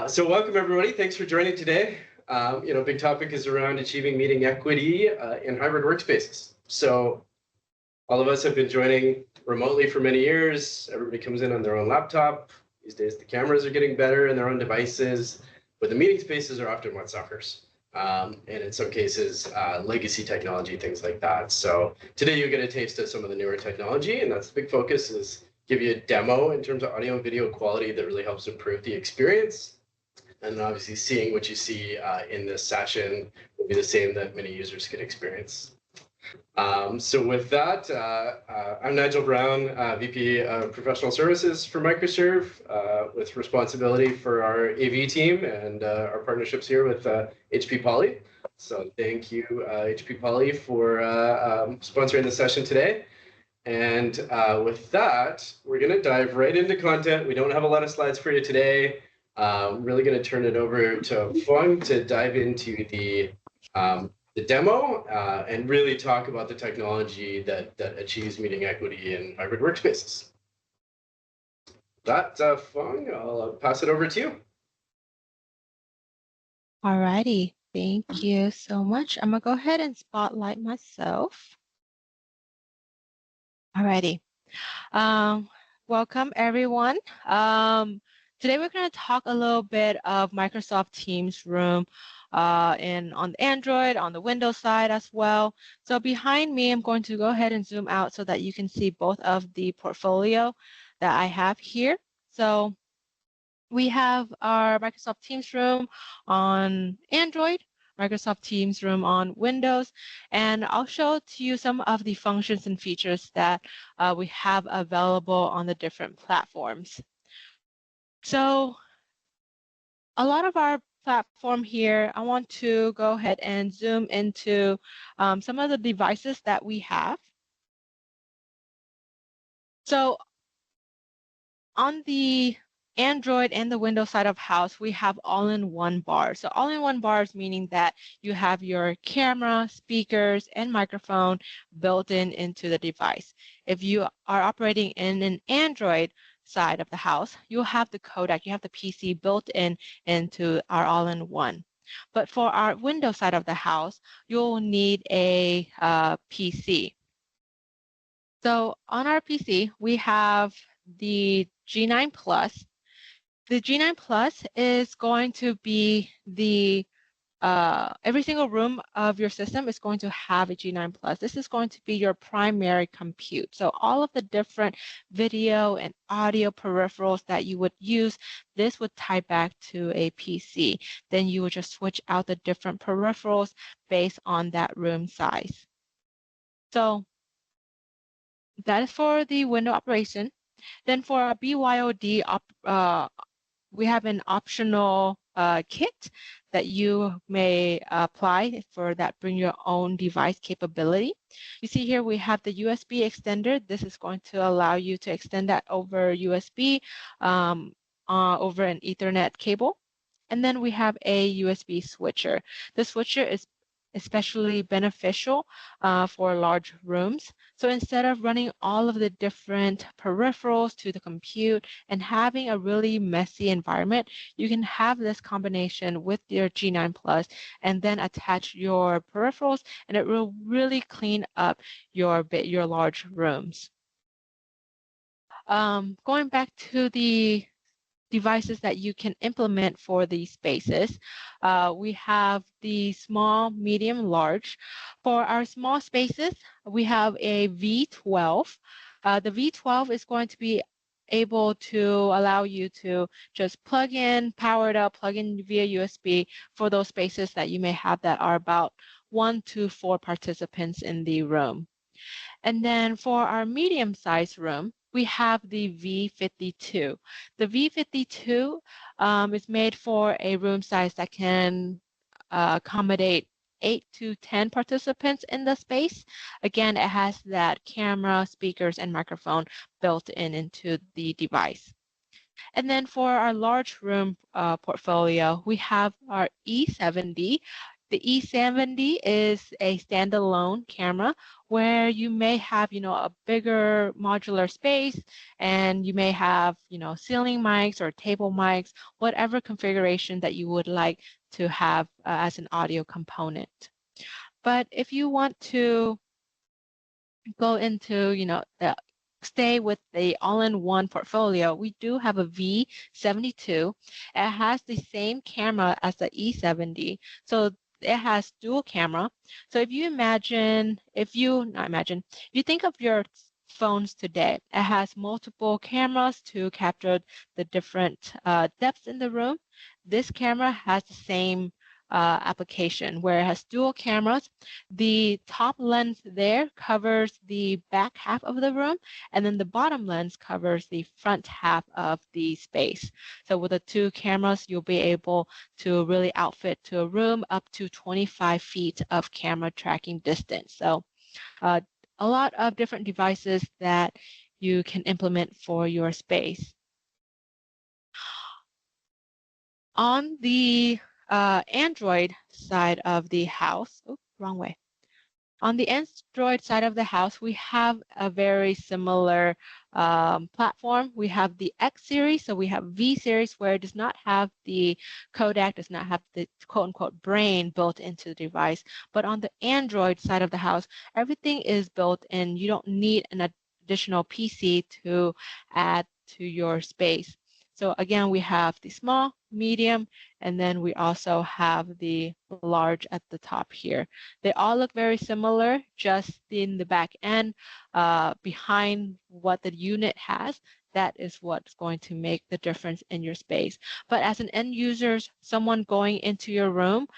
So welcome everybody. Thanks for joining today. Big topic is around achieving meeting equity in hybrid workspaces. So all of us have been joining remotely for many years. Everybody comes in on their own laptop. These days the cameras are getting better in their own devices, but the meeting spaces are often what suffers. And in some cases, legacy technology, things like that. So today you get a taste of some of the newer technology, and that's the big focus, is give you a demo in terms of audio and video quality that really helps improve the experience. And obviously seeing what you see in this session will be the same that many users can experience. So with that, I'm Nigel Brown, VP of Professional Services for Microserve, with responsibility for our AV team and our partnerships here with HP Poly. So thank you, HP Poly, for sponsoring the session today. And with that, we're going to dive right into content. We don't have a lot of slides for you today. I'm really going to turn it over to Fung to dive into the demo and really talk about the technology that achieves meeting equity in hybrid workspaces. That, Fung, I'll pass it over to you. All righty, thank you so much. I'm gonna go ahead and spotlight myself. All righty, welcome everyone. Today we're going to talk a little bit of Microsoft Teams Room on the Android, on the Windows side as well. So behind me, I'm going to go ahead and zoom out so that you can see both of the portfolio that I have here. So we have our Microsoft Teams Room on Android, Microsoft Teams Room on Windows, and I'll show to you some of the functions and features that we have available on the different platforms. So a lot of our platform here, I want to go ahead and zoom into some of the devices that we have. So on the Android and the Windows side of house, we have all-in-one bars. So all-in-one bars meaning that you have your camera, speakers, and microphone built into the device. If you are operating in an Android side of the house, you'll have the codec, you have the PC built into our all-in-one. But for our Windows side of the house, you'll need a PC. So on our PC, we have the G9 Plus. The G9 Plus is going to be the every single room of your system is going to have a G9 Plus. This is going to be your primary compute. So all of the different video and audio peripherals that you would use, this would tie back to a PC. Then you would just switch out the different peripherals based on that room size. So that is for the window operation. Then for our BYOD, we have an optional kit that you may apply for that bring your own device capability. You see here we have the USB extender. This is going to allow you to extend that over USB over an Ethernet cable. And then we have a USB switcher. The switcher is especially beneficial for large rooms. So instead of running all of the different peripherals to the compute and having a really messy environment, you can have this combination with your G9 Plus and then attach your peripherals, and it will really clean up your large rooms. Going back to the devices that you can implement for these spaces. We have the small, medium, large. For our small spaces, we have a V12. The V12 is going to be able to allow you to just plug in, power it up, plug in via USB for those spaces that you may have that are about 1 to 4 participants in the room. And then for our medium-sized room, we have the V52. The V52 is made for a room size that can accommodate 8 to 10 participants in the space. Again, it has that camera, speakers, and microphone built into the device. And then for our large room portfolio, we have our E70. The E70 is a standalone camera where you may have, a bigger modular space, and you may have, ceiling mics or table mics, whatever configuration that you would like to have as an audio component. But if you want to go into, stay with the all-in-one portfolio, we do have a V72. It has the same camera as the E70. So it has dual camera. So if you if you think of your phones today, it has multiple cameras to capture the different depths in the room. This camera has the same application where it has dual cameras. The top lens there covers the back half of the room, and then the bottom lens covers the front half of the space. So with the two cameras, you'll be able to really outfit to a room up to 25 feet of camera tracking distance. So a lot of different devices that you can implement for your space. On the Android side of the house, wrong way. On the Android side of the house, we have a very similar platform. We have the X series, so we have V series where it does not have the codec, does not have the quote-unquote brain built into the device. But on the Android side of the house, everything is built in. You don't need an additional PC to add to your space. So again, we have the small, medium, and then we also have the large at the top here. They all look very similar, just in the back end, behind what the unit has. That is what's going to make the difference in your space. But as an end user, someone going into your room,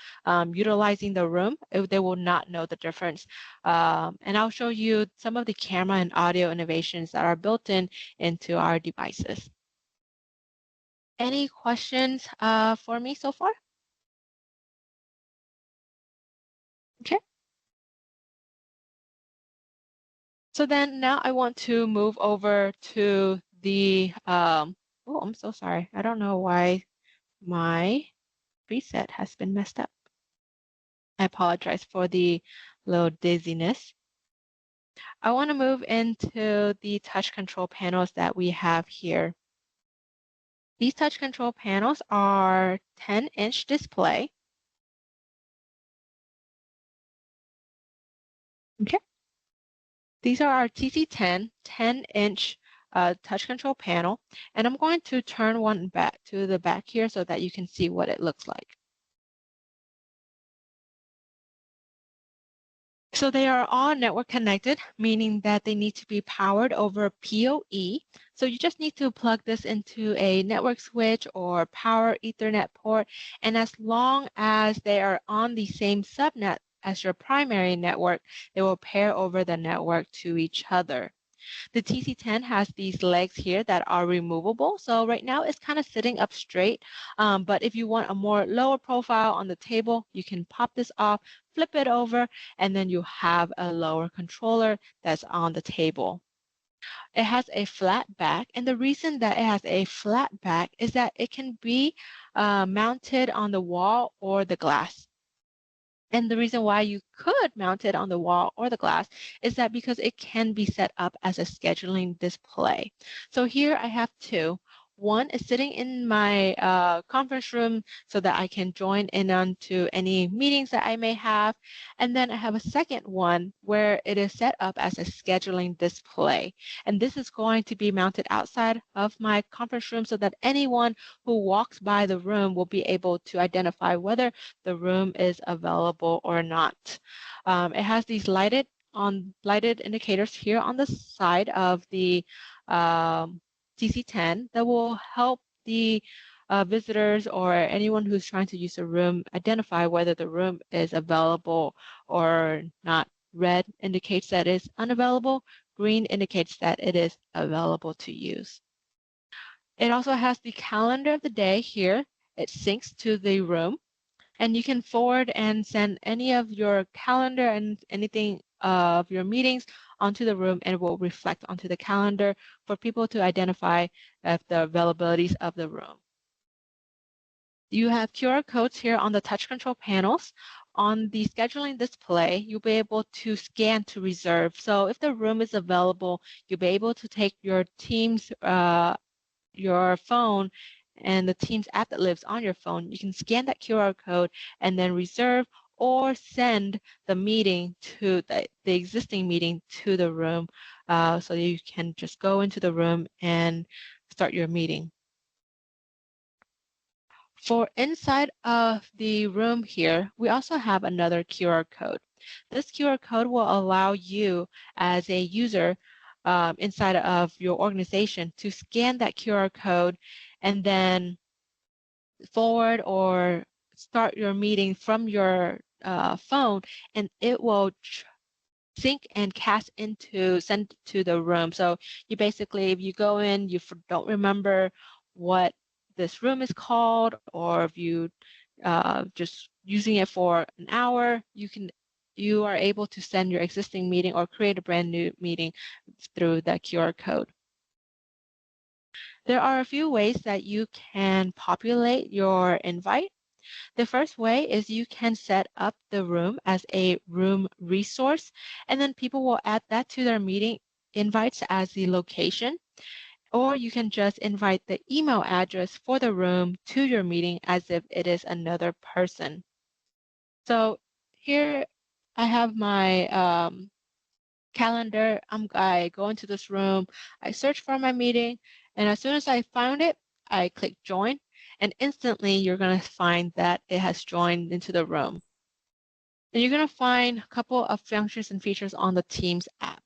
utilizing the room, they will not know the difference. And I'll show you some of the camera and audio innovations that are built into our devices. Any questions for me so far? Okay. So then now I want to move over to the, oh, I'm so sorry. I don't know why my preset has been messed up. I apologize for the little dizziness. I want to move into the touch control panels that we have here. These touch control panels are 10-inch display. Okay. These are our TC10 10-inch touch control panel, and I'm going to turn one back to the back here so that you can see what it looks like. So they are all network connected, meaning that they need to be powered over PoE. So you just need to plug this into a network switch or power Ethernet port, and as long as they are on the same subnet as your primary network, they will pair over the network to each other. The TC10 has these legs here that are removable. So right now it's kind of sitting up straight. But if you want a more lower profile on the table, you can pop this off, flip it over, and then you have a lower controller that's on the table. It has a flat back, and the reason that it has a flat back is that it can be mounted on the wall or the glass. And the reason why you could mount it on the wall or the glass is that because it can be set up as a scheduling display. So here I have two. One is sitting in my conference room so that I can join in onto any meetings that I may have. And then I have a second one where it is set up as a scheduling display. And this is going to be mounted outside of my conference room so that anyone who walks by the room will be able to identify whether the room is available or not. It has these lighted indicators here on the side of the TC10 that will help the visitors or anyone who's trying to use a room identify whether the room is available or not. Red indicates that it's unavailable. Green indicates that it is available to use. It also has the calendar of the day here. It syncs to the room. And you can forward and send any of your calendar and anything of your meetings onto the room, and it will reflect onto the calendar for people to identify the availabilities of the room. You have QR codes here on the touch control panels, on the scheduling display, you'll be able to scan to reserve. So if the room is available, you'll be able to take your Teams, your phone, and the Teams app that lives on your phone. You can scan that QR code and then reserve or send the meeting to the existing meeting to the room, so you can just go into the room and start your meeting. For inside of the room here, we also have another QR code. This QR code will allow you as a user inside of your organization to scan that QR code and then forward or start your meeting from your phone, and it will sync and send to the room. So you basically, if you go in, you don't remember what this room is called, or if you just using it for an hour, you are able to send your existing meeting or create a brand new meeting through the QR code. There are a few ways that you can populate your invite. The first way is you can set up the room as a room resource, and then people will add that to their meeting invites as the location. Or you can just invite the email address for the room to your meeting as if it is another person. So here I have my calendar. I go into this room, I search for my meeting, and as soon as I found it, I click join, and instantly you're going to find that it has joined into the room. And you're going to find a couple of functions and features on the Teams app.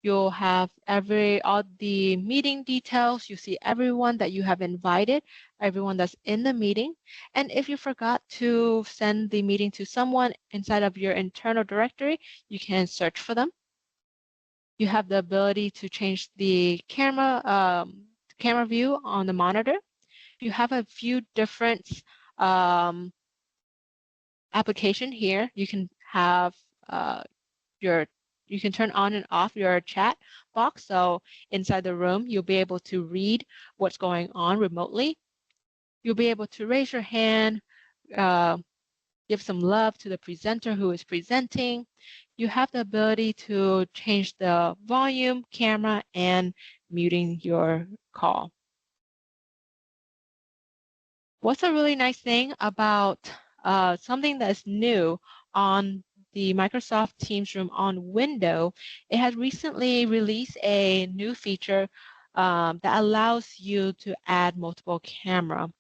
You'll have all the meeting details. You see everyone that you have invited, everyone that's in the meeting. And if you forgot to send the meeting to someone inside of your internal directory, you can search for them. You have the ability to change the camera view on the monitor. You have a few different application here. You can have you can turn on and off your chat box. So inside the room, you'll be able to read what's going on remotely. You'll be able to raise your hand, give some love to the presenter who is presenting. You have the ability to change the volume, camera, and muting your call. What's a really nice thing about something that's new on the Microsoft Teams room on Windows, it has recently released a new feature that allows you to add multiple camera,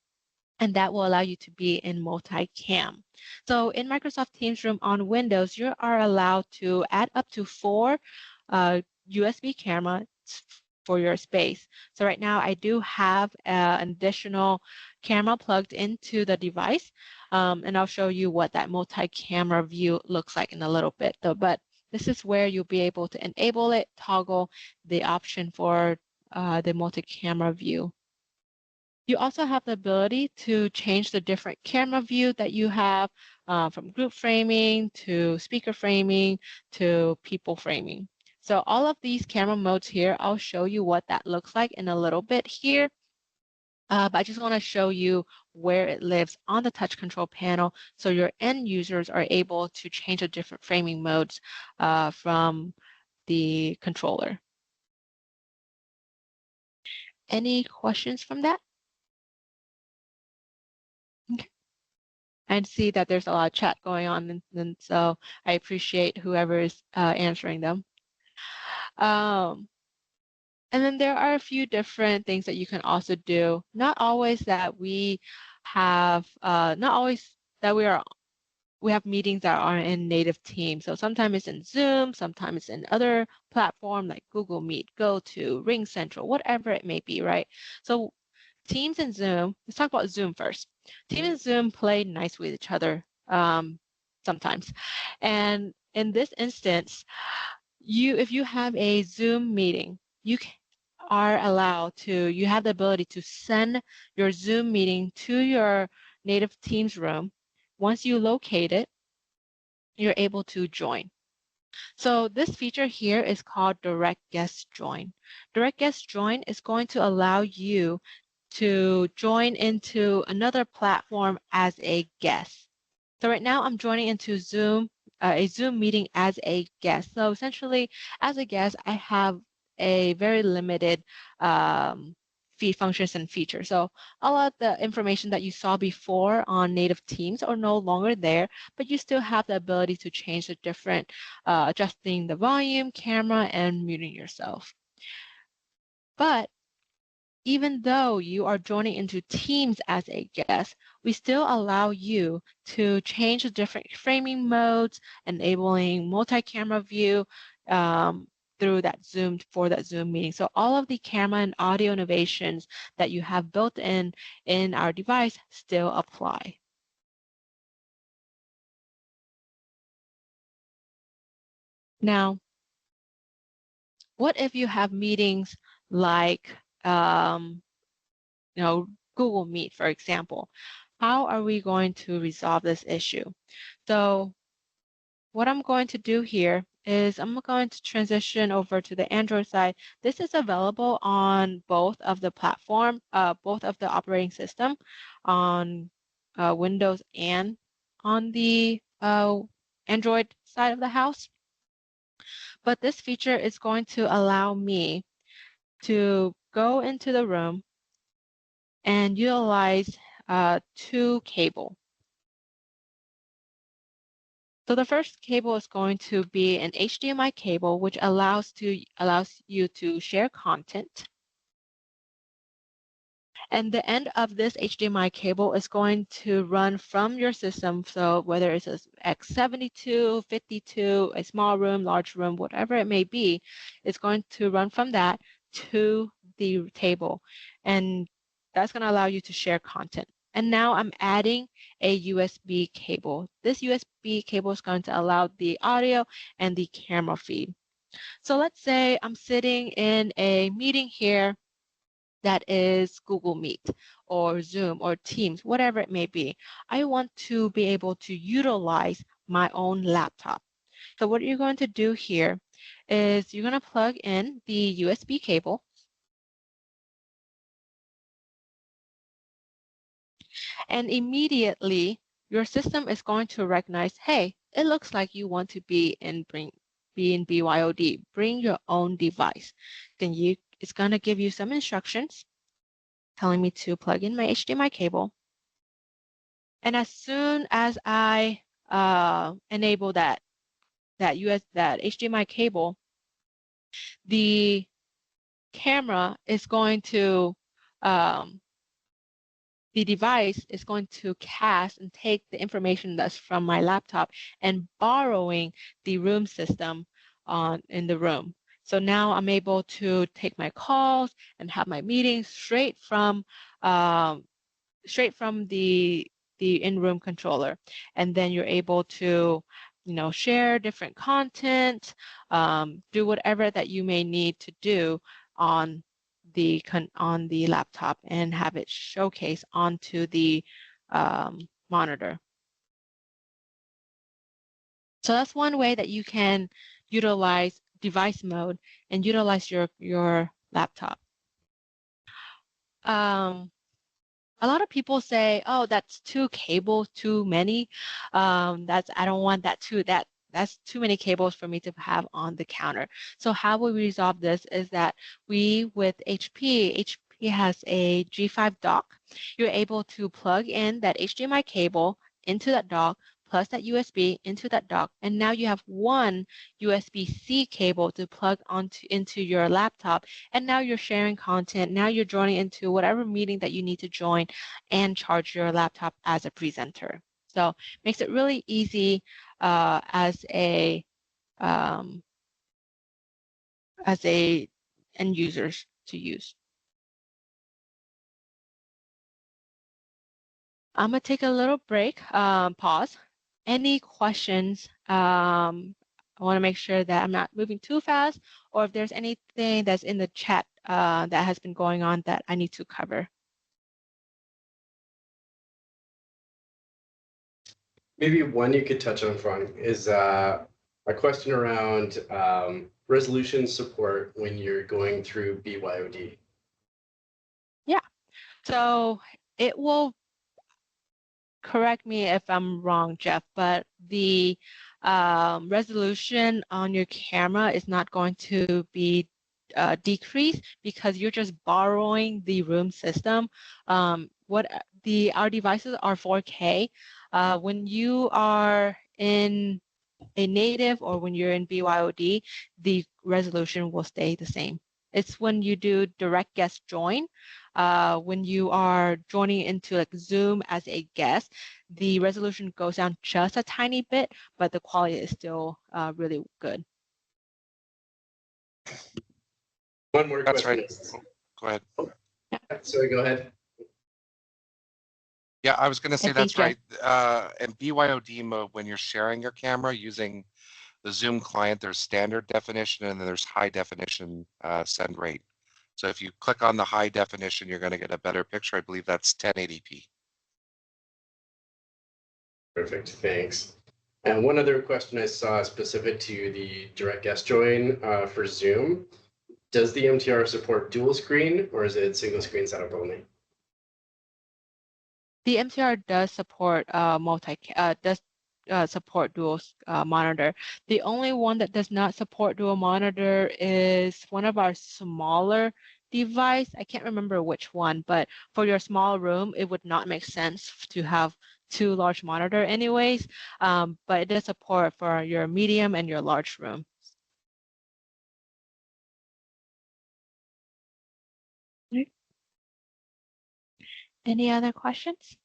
and that will allow you to be in multi-cam. So in Microsoft Teams room on Windows, you are allowed to add up to 4 USB cameras for your space. So right now I do have an additional camera plugged into the device, and I'll show you what that multi-camera view looks like in a little bit though. But this is where you'll be able to enable it, toggle the option for the multi-camera view. You also have the ability to change the different camera view that you have, from group framing to speaker framing to people framing. So all of these camera modes here, I'll show you what that looks like in a little bit here. But I just want to show you where it lives on the touch control panel so your end users are able to change the different framing modes from the controller. Any questions from that? Okay. I see that there's a lot of chat going on, and so I appreciate whoever is answering them. And then there are a few different things that you can also do. Not always that we have, not always that we have meetings that are in native Teams. So sometimes it's in Zoom, sometimes it's in other platform like Google Meet, GoTo, Ring Central, whatever it may be, right? So Teams and Zoom, let's talk about Zoom first. Teams and Zoom play nice with each other sometimes. And in this instance, if you have a Zoom meeting, you have the ability to send your Zoom meeting to your native Teams room. Once you locate it, you're able to join. So this feature here is called Direct Guest Join. Direct Guest Join is going to allow you to join into another platform as a guest. So right now I'm joining into Zoom, a Zoom meeting as a guest. So essentially, as a guest, I have a very limited feed functions and features. So a lot of the information that you saw before on native Teams are no longer there, but you still have the ability to change the different, adjusting the volume, camera, and muting yourself. But even though you are joining into Teams as a guest, we still allow you to change the different framing modes, enabling multi-camera view through that Zoom for that Zoom meeting. So all of the camera and audio innovations that you have built in our device still apply. Now, what if you have meetings like Google Meet, for example? How are we going to resolve this issue? So what I'm going to do here is I'm going to transition over to the Android side. This is available on both of the platform, both of the operating system on Windows and on the Android side of the house. But this feature is going to allow me to go into the room and utilize two cable. So the first cable is going to be an HDMI cable, which allows you to share content. And the end of this HDMI cable is going to run from your system. So whether it's a X72, 52, a small room, large room, whatever it may be, it's going to run from that to the table. And that's going to allow you to share content. And now I'm adding a USB cable. This USB cable is going to allow the audio and the camera feed. So let's say I'm sitting in a meeting here that is Google Meet or Zoom or Teams, whatever it may be. I want to be able to utilize my own laptop. So what you're going to do here is you're going to plug in the USB cable. And immediately your system is going to recognize, hey, it looks like you want to be in BYOD, bring your own device. Then it's going to give you some instructions telling me to plug in my HDMI cable. And as soon as I enable that HDMI cable, the camera is going to the device is going to cast and take the information that's from my laptop and borrowing the room system in the room. So now I'm able to take my calls and have my meetings straight from the in-room controller, and then you're able to share different content, do whatever that you may need to do on the laptop and have it showcase onto the monitor. So that's one way that you can utilize device mode and utilize your laptop. A lot of people say, "Oh, that's two cables, too many. I don't want that's too many cables for me to have on the counter." So how we resolve this is that with HP has a G5 dock. You're able to plug in that HDMI cable into that dock, plus that USB into that dock, and now you have one USB-C cable to plug into your laptop, and now you're sharing content. Now you're joining into whatever meeting that you need to join and charge your laptop as a presenter. So makes it really easy as a end users to use. I'm gonna take a little break, pause. Any questions? I want to make sure that I'm not moving too fast, or if there's anything that's in the chat that has been going on that I need to cover. Maybe one you could touch on, Frank, is a question around resolution support when you're going through BYOD. Yeah, so it will correct me if I'm wrong, Jeff, but the resolution on your camera is not going to be decreased because you're just borrowing the room system. Our devices are 4K. When you are in a native or when you're in BYOD, the resolution will stay the same. It's when you do direct guest join, when you are joining into like Zoom as a guest, the resolution goes down just a tiny bit, but the quality is still really good. One more That's question. right. Go ahead. Sorry, go ahead. Yeah, I was going to say Thank that's you. right. In BYOD mode, when you're sharing your camera using the Zoom client, there's standard definition and then there's high definition send rate. So if you click on the high definition, you're going to get a better picture. I believe that's 1080p. Perfect, thanks. And one other question I saw specific to the direct guest join for Zoom. Does the MTR support dual screen or is it single screen setup only? The MTR does support support dual monitor. The only one that does not support dual monitor is one of our smaller device. I can't remember which one, but for your small room, it would not make sense to have two large monitor anyways. But it does support for your medium and your large room. Any other questions?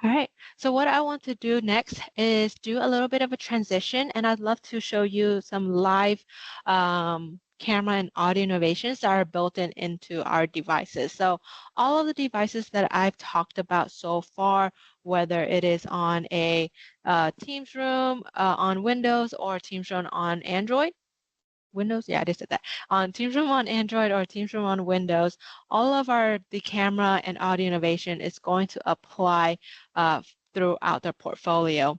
All right, so what I want to do next is do a little bit of a transition, and I'd love to show you some live camera and audio innovations that are built into our devices. So all of the devices that I've talked about so far, whether it is on a Teams room on Windows or Teams room on Android, Windows, yeah, I just said that. On Teams Room on Android or Teams Room on Windows, all of the camera and audio innovation is going to apply throughout the portfolio.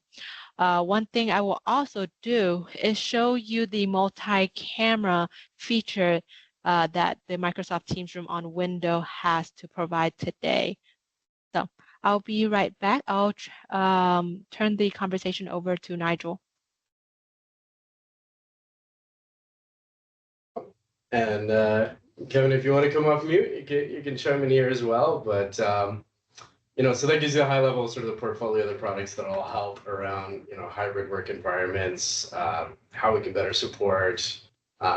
One thing I will also do is show you the multi-camera feature that the Microsoft Teams Room on Windows has to provide today. So I'll be right back. I'll turn the conversation over to Nigel. And Kevin, if you want to come off mute, you can chime in here as well. But so that gives you a high level sort of the portfolio of the products that will help around hybrid work environments, how we can better support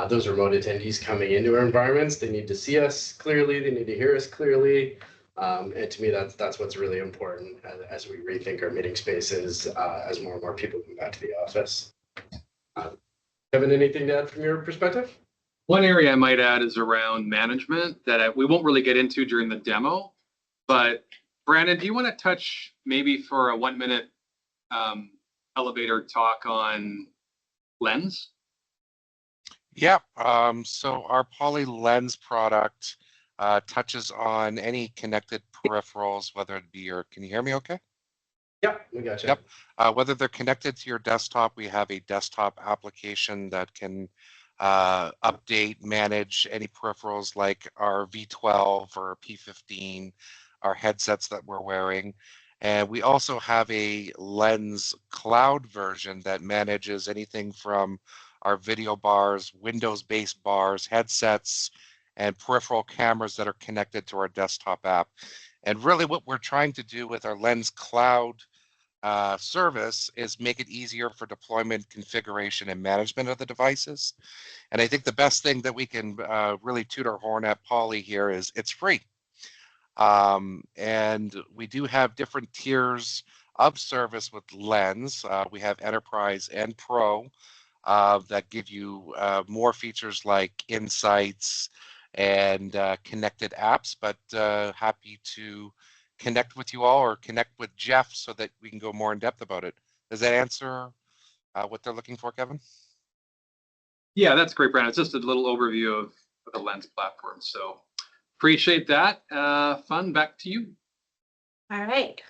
those remote attendees coming into our environments. They need to see us clearly. They need to hear us clearly. And to me, that's what's really important as we rethink our meeting spaces as more and more people come back to the office. Kevin, anything to add from your perspective? One area I might add is around management that we won't really get into during the demo, but Brandon, do you want to touch maybe for a 1 minute elevator talk on Lens? Yeah, so our Poly Lens product touches on any connected peripherals, whether it be can you hear me okay? Yeah, we got you. Yep, whether they're connected to your desktop, we have a desktop application that can update, manage any peripherals like our V12 or P15, our headsets that we're wearing. And we also have a Lens cloud version that manages anything from our video bars, Windows-based bars, headsets, and peripheral cameras that are connected to our desktop app. And really what we're trying to do with our Lens cloud service is make it easier for deployment, configuration, and management of the devices. And I think the best thing that we can really toot our horn at Poly here is it's free. And we do have different tiers of service with Lens. We have Enterprise and Pro that give you more features like insights and connected apps, but happy to connect with you all or connect with Jeff so that we can go more in depth about it. Does that answer what they're looking for, Kevin? Yeah, that's great, Brandon. It's just a little overview of the Lens platform. So appreciate that. Fun, back to you. All right.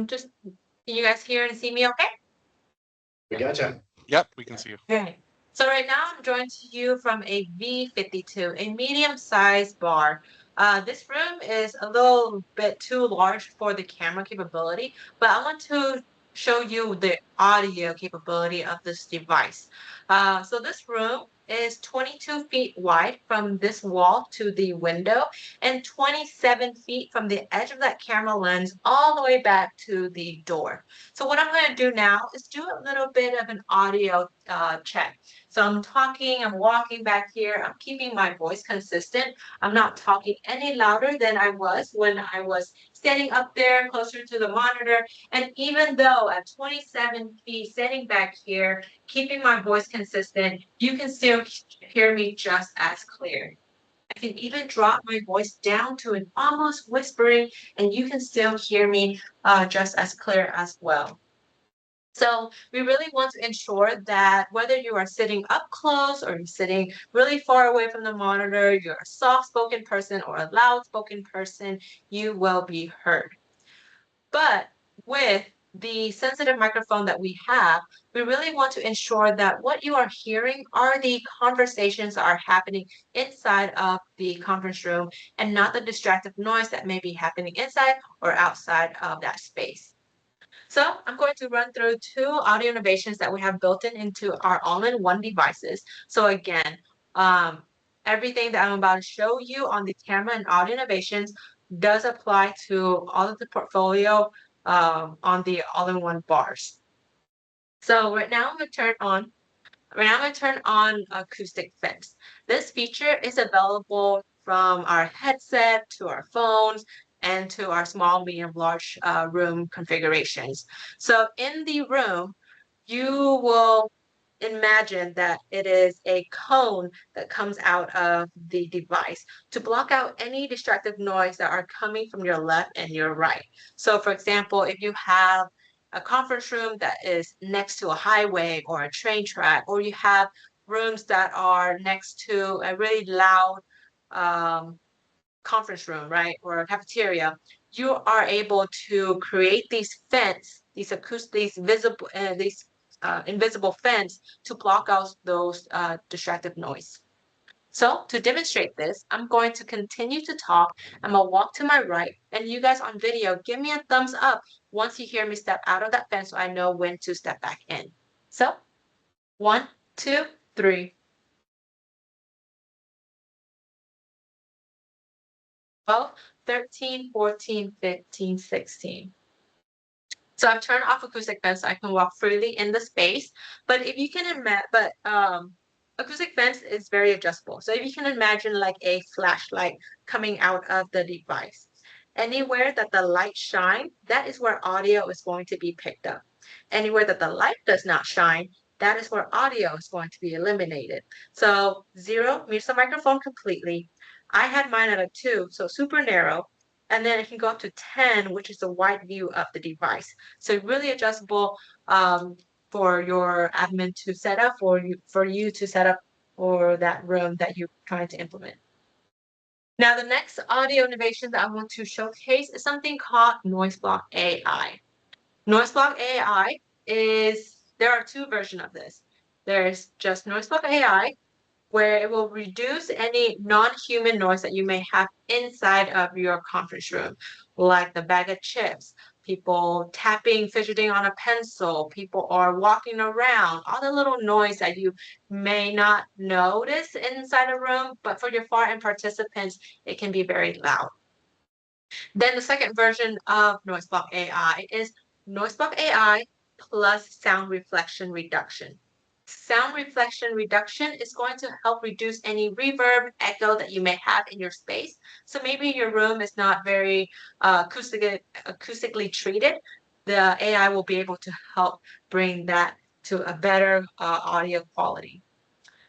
Just can you guys hear and see me okay? We gotcha. Yep, we can see you. Okay. So right now I'm joined to you from a V52, a medium-sized bar. This room is a little bit too large for the camera capability, but I want to show you the audio capability of this device. So this room is 22 feet wide from this wall to the window and 27 feet from the edge of that camera lens all the way back to the door. So what I'm going to do now is do a little bit of an audio check. So I'm talking, I'm walking back here, I'm keeping my voice consistent. I'm not talking any louder than I was when I was standing up there closer to the monitor. And even though at 27 feet standing back here, keeping my voice consistent, you can still hear me just as clear. I can even drop my voice down to an almost whispering, and you can still hear me just as clear as well. So we really want to ensure that whether you are sitting up close or you're sitting really far away from the monitor, you're a soft-spoken person or a loud-spoken person, you will be heard. But with the sensitive microphone that we have, we really want to ensure that what you are hearing are the conversations that are happening inside of the conference room and not the distractive noise that may be happening inside or outside of that space. So I'm going to run through two audio innovations that we have built into our all-in-one devices. So again, everything that I'm about to show you on the camera and audio innovations does apply to all of the portfolio on the all-in-one bars. So right now I'm going to turn on acoustic fence. This feature is available from our headset to our phones and to our small, medium, large room configurations. So in the room, you will imagine that it is a cone that comes out of the device to block out any distractive noise that are coming from your left and your right. So for example, if you have a conference room that is next to a highway or a train track, or you have rooms that are next to a really loud conference room, right, or a cafeteria, you are able to create these fence, these acoustic, these visible, these invisible fence to block out those distractive noise. So to demonstrate this, I'm going to continue to talk. I'm gonna walk to my right, and you guys on video, give me a thumbs up once you hear me step out of that fence so I know when to step back in. So 1, 2, 3. 12, 13, 14, 15, 16. So I've turned off acoustic fence so I can walk freely in the space. But if you can imagine, acoustic fence is very adjustable. So if you can imagine like a flashlight coming out of the device, anywhere that the light shine, that is where audio is going to be picked up. Anywhere that the light does not shine, that is where audio is going to be eliminated. So 0 mutes the microphone completely. I had mine at a 2, so super narrow. And then it can go up to 10, which is the wide view of the device. So really adjustable for your admin to set up, or for you to set up for that room that you're trying to implement. Now, the next audio innovation that I want to showcase is something called Noise Block AI. Noise Block AI there are two versions of this. There's just Noise Block AI, where it will reduce any non-human noise that you may have inside of your conference room, like the bag of chips, people tapping, fidgeting on a pencil, people are walking around, all the little noise that you may not notice inside a room, but for your far-end participants, it can be very loud. Then the second version of Noise Block AI is Noise Block AI plus sound reflection reduction. Sound reflection reduction is going to help reduce any reverb, echo that you may have in your space. So maybe your room is not very acoustically treated. The AI will be able to help bring that to a better audio quality.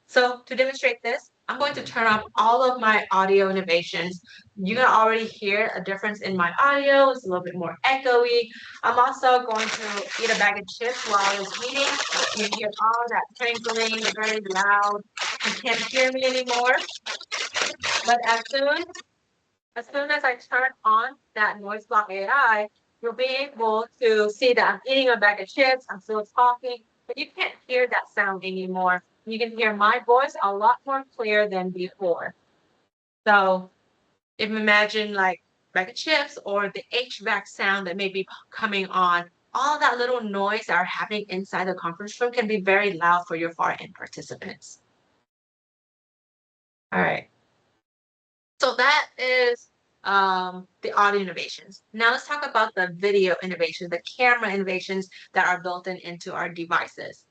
So to demonstrate this, I'm going to turn off all of my audio innovations. You can already hear a difference in my audio. It's a little bit more echoey. I'm also going to eat a bag of chips while I was eating. You hear all that crinkling, very loud. You can't hear me anymore. But as soon as I turn on that Noise Block AI, you'll be able to see that I'm eating a bag of chips. I'm still talking, but you can't hear that sound anymore. You can hear my voice a lot more clear than before. So If you imagine like bag of chips or the HVAC sound that may be coming on, all that little noise that are happening inside the conference room can be very loud for your far end participants. All right. So that is the audio innovations. Now let's talk about the video innovations, the camera innovations that are built into our devices.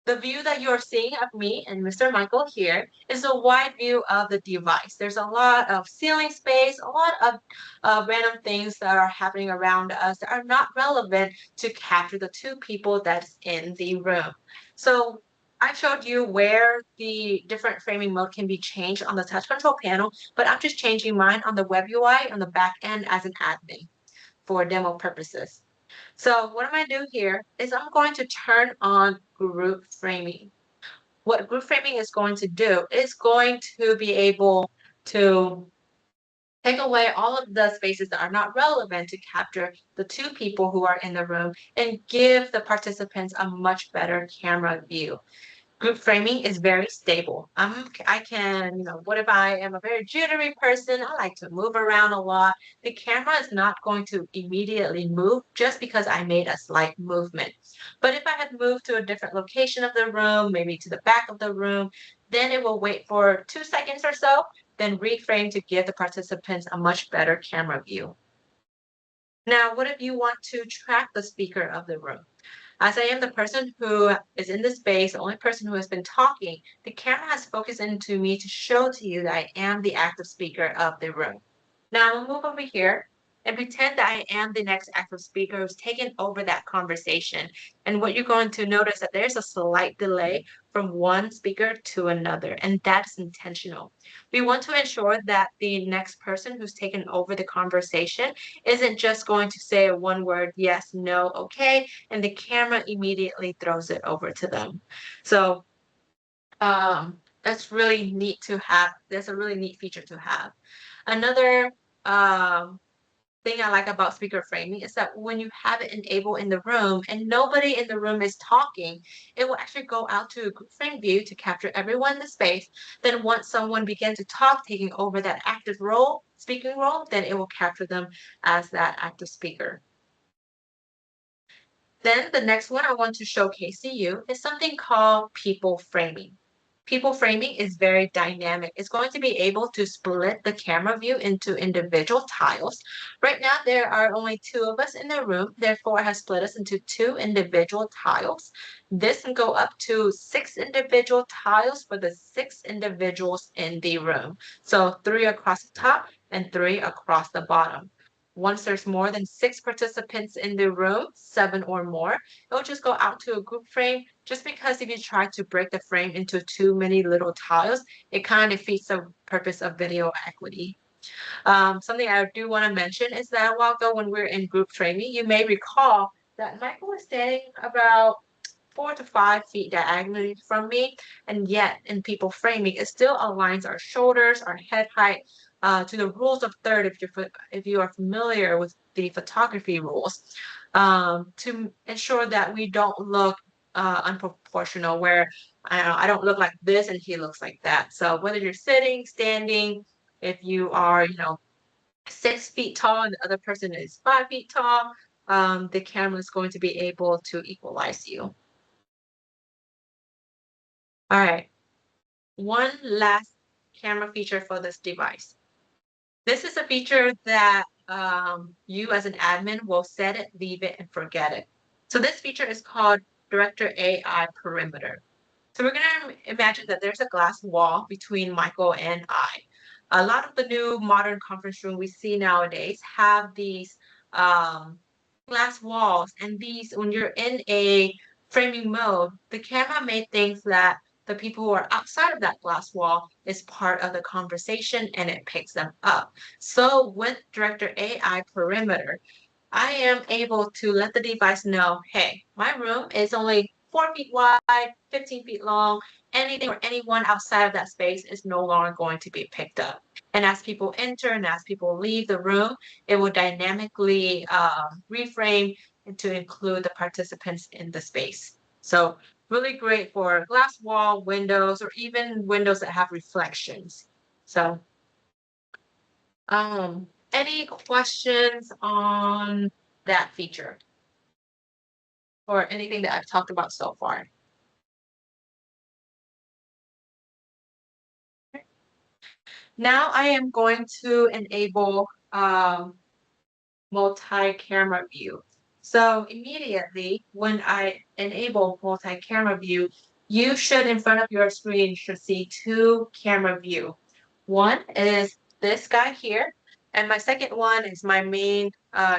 The view that you're seeing of me and Mr. Michael here is a wide view of the device. There's a lot of ceiling space, a lot of random things that are happening around us that are not relevant to capture the two people that's in the room. So I showed you where the different framing mode can be changed on the touch control panel, but I'm just changing mine on the web UI on the back end as an admin for demo purposes. So what I'm going to do here is I'm going to turn on group framing. What group framing is going to do is going to be able to take away all of the spaces that are not relevant to capture the two people who are in the room and give the participants a much better camera view. Group framing is very stable. I can, what if I am a very jittery person? I like to move around a lot. The camera is not going to immediately move just because I made a slight movement. But if I had moved to a different location of the room, maybe to the back of the room, then it will wait for 2 seconds or so, then reframe to give the participants a much better camera view. Now, what if you want to track the speaker of the room? As I am the person who is in the space, the only person who has been talking, the camera has focused into me to show to you that I am the active speaker of the room. Now I'm gonna move over here and pretend that I am the next active speaker who's taken over that conversation. And what you're going to notice that there's a slight delay from one speaker to another, and that's intentional. We want to ensure that the next person who's taken over the conversation isn't just going to say a one word, yes, no, okay, and the camera immediately throws it over to them. So that's really neat to have. That's a really neat feature to have. Another thing I like about speaker framing is that when you have it enabled in the room and nobody in the room is talking, it will actually go out to a group frame view to capture everyone in the space. Then once someone begins to talk, taking over that active role, speaking role, then it will capture them as that active speaker. Then the next one I want to showcase to you is something called people framing. People framing is very dynamic. It's going to be able to split the camera view into individual tiles. Right now, there are only 2 of us in the room. Therefore, I have split us into 2 individual tiles. This can go up to 6 individual tiles for the 6 individuals in the room. So 3 across the top and 3 across the bottom. Once there's more than 6 participants in the room, 7 or more, it'll just go out to a group frame, just because if you try to break the frame into too many little tiles, it kind of defeats the purpose of video equity. Something I do want to mention is that a while ago when we were in group framing, you may recall that Michael was standing about 4 to 5 feet diagonally from me, and yet in people framing, it still aligns our shoulders, our head height, to the rules of third if you are familiar with the photography rules, to ensure that we don't look unproportional, where I don't look like this and he looks like that. So whether you're sitting, standing, if you are 6 feet tall and the other person is 5 feet tall, the camera is going to be able to equalize you. All right, one last camera feature for this device. This is a feature that you as an admin will set it, leave it, and forget it. So this feature is called Director AI Perimeter. So we're going to imagine that there's a glass wall between Michael and I. A lot of the new modern conference room we see nowadays have these glass walls, and these, when you're in a framing mode, the camera may think that the people who are outside of that glass wall is part of the conversation and it picks them up. So with Director AI Perimeter, I am able to let the device know, hey, my room is only 4 feet wide, 15 feet long. Anything or anyone outside of that space is no longer going to be picked up. And as people enter and as people leave the room, it will dynamically reframe to include the participants in the space. So really great for glass wall windows or even windows that have reflections. So Any questions on that feature? Or anything that I've talked about so far? Now I am going to enable multi-camera view. So immediately when I enable multi-camera view, you should, in front of your screen, should see two camera view. One is this guy here, and my second one is my main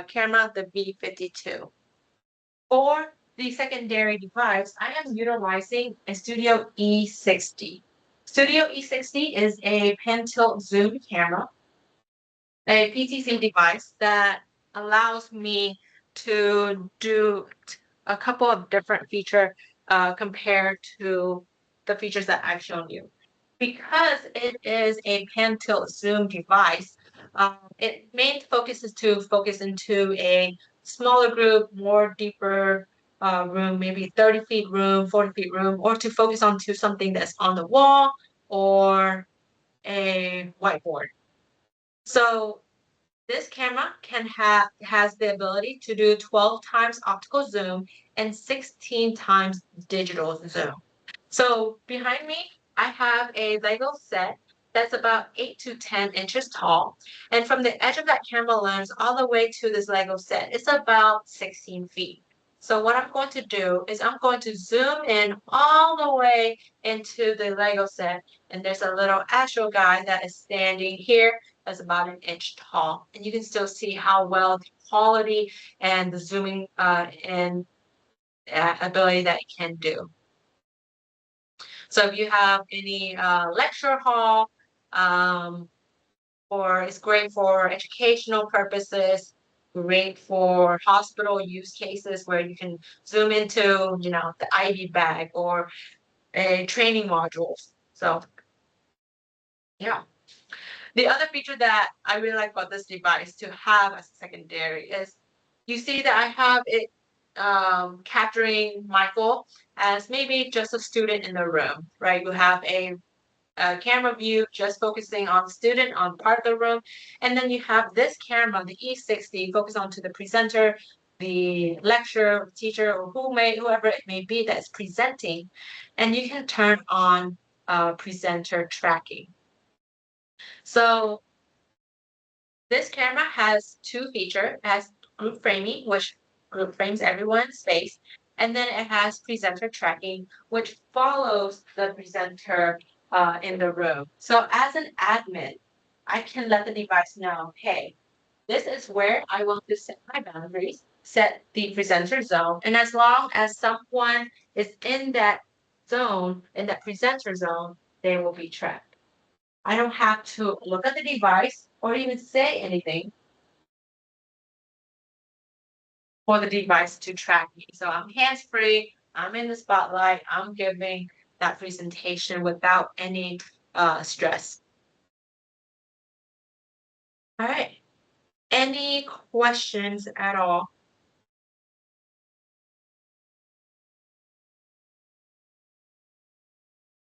camera, the V52. For the secondary device, I am utilizing a Studio E60. Studio E60 is a pan tilt zoom camera, a PTZ device that allows me to do a couple of different features compared to the features that I've shown you. Because it is a pan tilt zoom device, it main focus is to focus into a smaller group, more deeper room, maybe 30 feet room, 40 feet room, or to focus onto something that's on the wall or a whiteboard. So this camera has the ability to do 12 times optical zoom and 16 times digital zoom. So behind me, I have a Lego set that's about 8 to 10 inches tall. And from the edge of that camera lens all the way to this Lego set, it's about 16 feet. So what I'm going to do is I'm going to zoom in all the way into the Lego set. And there's a little Astro guy that is standing here that's about an inch tall. And you can still see how well the quality and the zooming and ability that it can do. So if you have any lecture hall, or it's great for educational purposes, great for hospital use cases where you can zoom into, you know, the IV bag or a training modules. So yeah. The other feature that I really like about this device to have as a secondary is you see that I have it capturing Michael as maybe just a student in the room, right? You have a camera view just focusing on the student on part of the room, and then you have this camera, the E60, focus onto the presenter, the lecturer, teacher, or whoever it may be that's presenting, and you can turn on presenter tracking. So this camera has two features. It has group framing, which group frames everyone's face, and then it has presenter tracking, which follows the presenter in the room. So as an admin, I can let the device know, hey, this is where I want to set my boundaries, set the presenter zone, and as long as someone is in that zone, in that presenter zone, they will be tracked. I don't have to look at the device or even say anything for the device to track me. So I'm hands-free, I'm in the spotlight, I'm giving that presentation without any stress. All right. Any questions at all?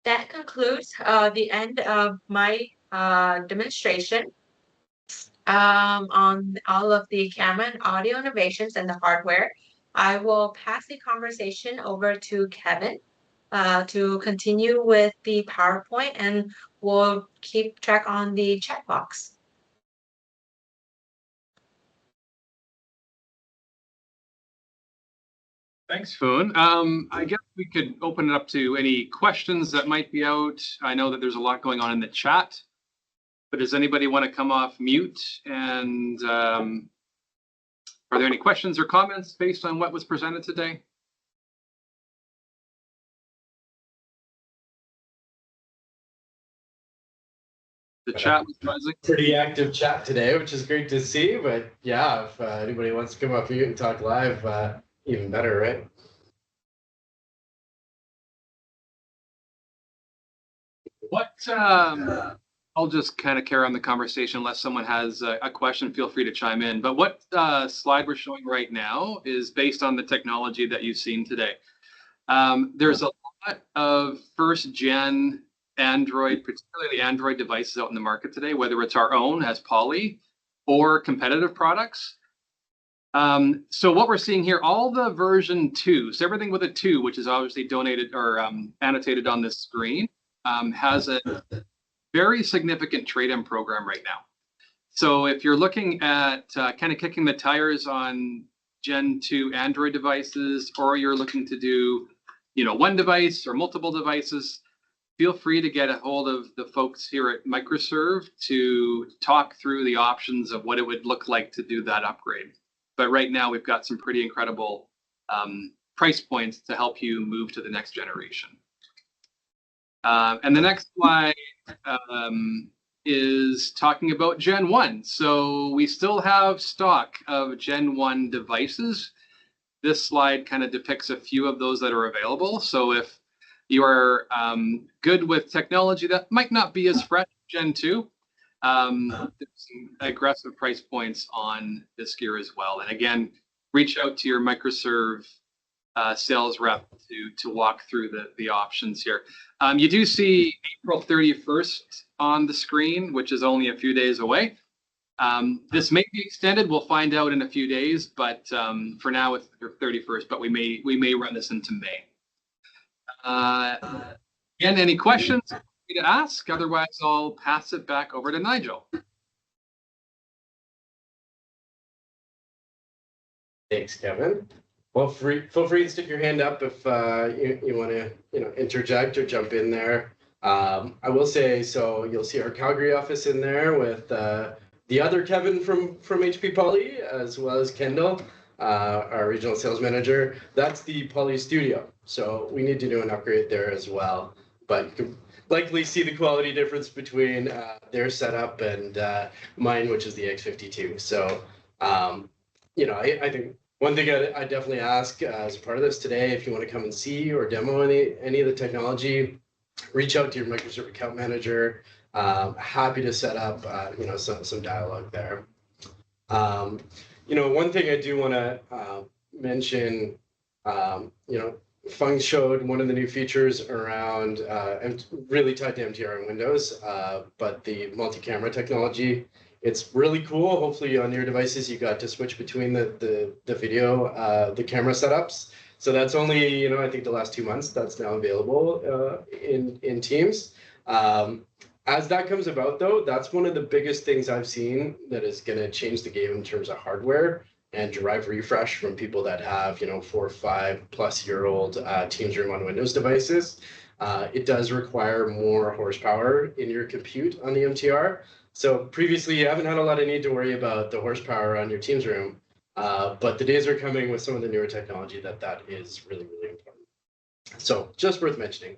That concludes the end of my demonstration on all of the camera and audio innovations and the hardware. I will pass the conversation over to Kevin to continue with the PowerPoint, and we'll keep track on the chat box. Thanks, Foon. I guess we could open it up to any questions that might be out. I know that there's a lot going on in the chat, but does anybody want to come off mute? And are there any questions or comments based on what was presented today? The chat was buzzing. Pretty active chat today, which is great to see. But yeah, if anybody wants to come up here and talk live, even better, right? What I'll just kind of carry on the conversation unless someone has a question, feel free to chime in. But what slide we're showing right now is based on the technology that you've seen today. There's a lot of first gen Android, particularly Android devices out in the market today, whether it's our own as Poly or competitive products. So what we're seeing here, all the version 2, so everything with a 2, which is obviously donated or annotated on this screen, has a very significant trade-in program right now. So if you're looking at kind of kicking the tires on Gen 2 Android devices, or you're looking to do, one device or multiple devices, feel free to get a hold of the folks here at Microserve to talk through the options of what it would look like to do that upgrade. But right now we've got some pretty incredible price points to help you move to the next generation. And the next slide is talking about Gen 1. So we still have stock of Gen 1 devices. This slide kind of depicts a few of those that are available. So if you are good with technology that might not be as fresh as Gen 2, there's some aggressive price points on this gear as well. And again, reach out to your Microserve sales rep to walk through the options here. You do see April 31st on the screen, which is only a few days away. This may be extended. We'll find out in a few days, but for now it's the 31st, but we may run this into May. Again, any questions to ask? Otherwise, I'll pass it back over to Nigel. Thanks, Kevin. Well, feel free to stick your hand up if you want to interject or jump in there. I will say, so you'll see our Calgary office in there with the other Kevin from HP Poly, as well as Kendall, our regional sales manager. That's the Poly studio. So we need to do an upgrade there as well. But you can likely see the quality difference between their setup and mine, which is the X52. So, I think one thing I definitely ask as part of this today, if you want to come and see or demo any of the technology, reach out to your Microserve account manager. Happy to set up, some dialogue there. One thing I do want to mention, Fung showed one of the new features around, and really tied to MTR and Windows, but the multi-camera technology. It's really cool. Hopefully on your devices, you got to switch between the video, the camera setups. So that's only, I think the last 2 months that's now available in Teams. As that comes about though, that's one of the biggest things I've seen that is going to change the game in terms of hardware and drive refresh from people that have, 4 or 5+ year old Teams Room on Windows devices. It does require more horsepower in your compute on the MTR. So previously you haven't had a lot of need to worry about the horsepower on your Teams Room, but the days are coming with some of the newer technology that is really, really important. So just worth mentioning.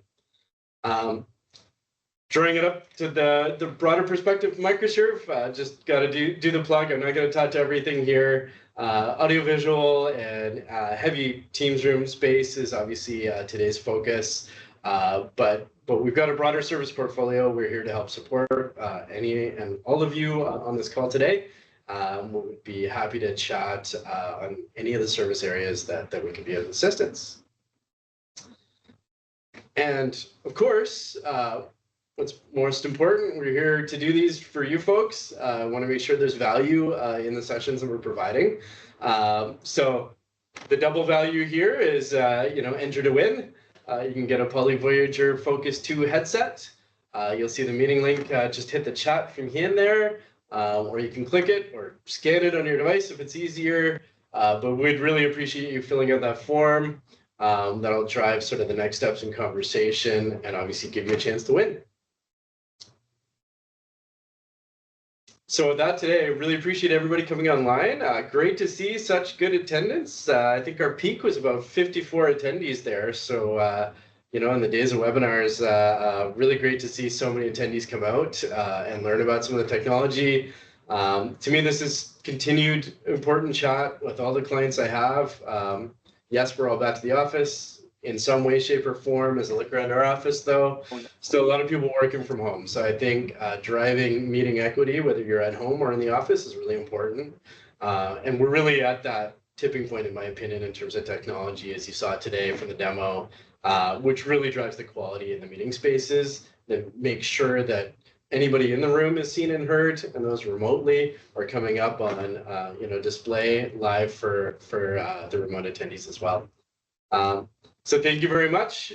Drawing it up to the broader perspective of Microserve, just got to do the plug. I'm not going to touch everything here. Audiovisual and heavy Teams Room space is obviously today's focus, but we've got a broader service portfolio. We're here to help support any and all of you on this call today. We'll be happy to chat on any of the service areas that we can be of assistance. And of course, what's most important, we're here to do these for you folks. I want to make sure there's value in the sessions that we're providing. So the double value here is, enter to win. You can get a Poly Voyager Focus 2 headset. You'll see the meeting link, just hit the chat from here and there, or you can click it or scan it on your device if it's easier. But we'd really appreciate you filling out that form. That'll drive sort of the next steps in conversation and obviously give you a chance to win. So with that today, I really appreciate everybody coming online. Great to see such good attendance. I think our peak was about 54 attendees there. So, in the days of webinars, really great to see so many attendees come out and learn about some of the technology. To me, this is continued important chat with all the clients I have. Yes, we're all back to the office in some way, shape, or form. As a look around our office, though, still a lot of people working from home. So I think driving meeting equity, whether you're at home or in the office, is really important. And we're really at that tipping point, in my opinion, in terms of technology, as you saw today from the demo, which really drives the quality in the meeting spaces that make sure that anybody in the room is seen and heard, and those remotely are coming up on display live for the remote attendees as well. So thank you very much.